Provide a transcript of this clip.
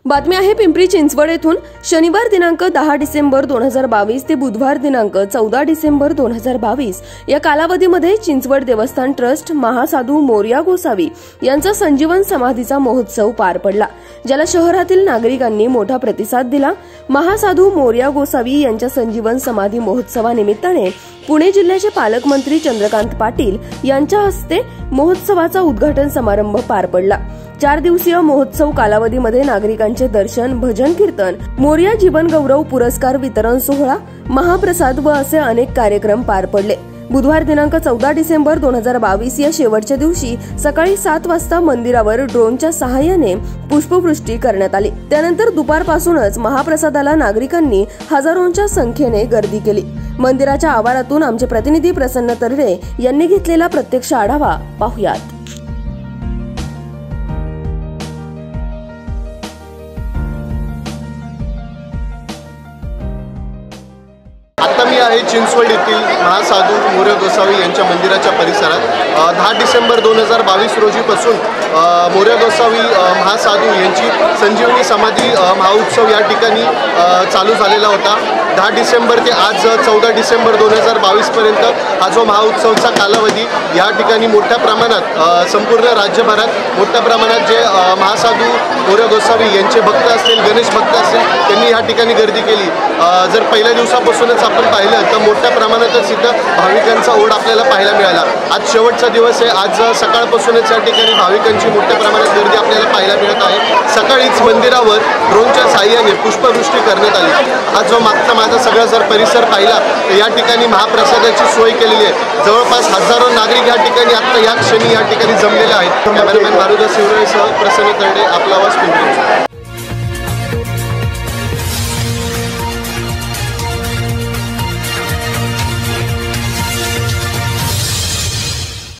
बातमी आहे पिंपरी चिंचवड येथून शनिवार दिनांक 10 डिसेंबर 2022 ते बुधवार दिनांक 14 डिसेंबर 2022 या कालावधीमध्ये चिंचवड देवस्थान ट्रस्ट महासाधू मोरया गोसावी यांचा संजीवन समाधीचा महोत्सव पार पडला, ज्याला शहरातील नागरिकांनी मोठा प्रतिसाद दिला। महासाधू मोरया गोसावी यांच्या संजीवन समाधी महोत्सवानिमित्ताने पुणे जिल्ह्याचे पालकमंत्री चंद्रकांत पाटील यांच्या हस्ते महोत्सवाचा उद्घाटन समारंभ पार पडला। 4 दिवसीय महोत्सव कालावधीमध्ये नागरिकांचे दर्शन, भजन कीर्तन, मोरया जीवन गौरव पुरस्कार वितरण सोहळा, महाप्रसाद व असे अनेक कार्यक्रम पार पडले। बुधवार दिनांक 14 डिसेंबर 2022 या शेवटच्या दिवशी सकाळी 7 वाजता मंदिरावर ड्रोनच्या सहाय्याने पुष्पवृष्टी करण्यात आली। त्यानंतर दुपारपासूनच महाप्रसादाला नागरिकांनी हजारोंच्या संख्येने गर्दी केली। मंदिराच्या आवारातून आमचे प्रतिनिधी प्रसन्न तरडे यांनी घेतलेला प्रत्यक्ष आढावा पाहुयात। आता मी आहे चिंचवड येथील महासाधू मोरया गोसावी यांच्या मंदिराच्या परिसरात। 10 डिसेंबर 2022 रोजीपासून मोरया गोसावी महासाधू यांची संजीवनी समाधी महोत्सव या ठिकाणी चालू झालेला होता। 10 डिसेंबर ते आज 14 डिसेंबर 2022 पर्यंत हा जो महोत्सवचा कालावधी या ठिकाणी मोठ्या प्रमाणात संपूर्ण राज्यभरात मोठ्या प्रमाणात जे महासाधू मोरया गोसावी यांचे भक्त असतील, गणेश भक्त असतील, त्यांनी या ठिकाणी गर्दी केली। जर पहिल्या दिवसापासूनच आपण पाहिलं तर मोठ्या प्रमाणातच इथं भाविकांचा ओढ आपल्याला पाहायला मिळाला। आज शेवटचा दिवस आहे। आज सकाळपासूनच या ठिकाणी भाविकांची मोठ्या प्रमाणात गर्दी आपल्याला पाहायला मिळत आहे। सकाळीच मंदिरावर ड्रोनच्या साहाय्याने पुष्पवृष्टी करण्यात आली। हा जो मागचा माझा सगळा जर परिसर पाहिला तर या ठिकाणी महाप्रसादाची सोय केलेली आहे। जवळपास हजारो नागरिक या ठिकाणी आता या क्षणी या ठिकाणी जमलेले आहेत। कॅमेरामॅन मारुदा शिवरायसह प्रसन्न तरडे, आपला आवाज पिंपरी।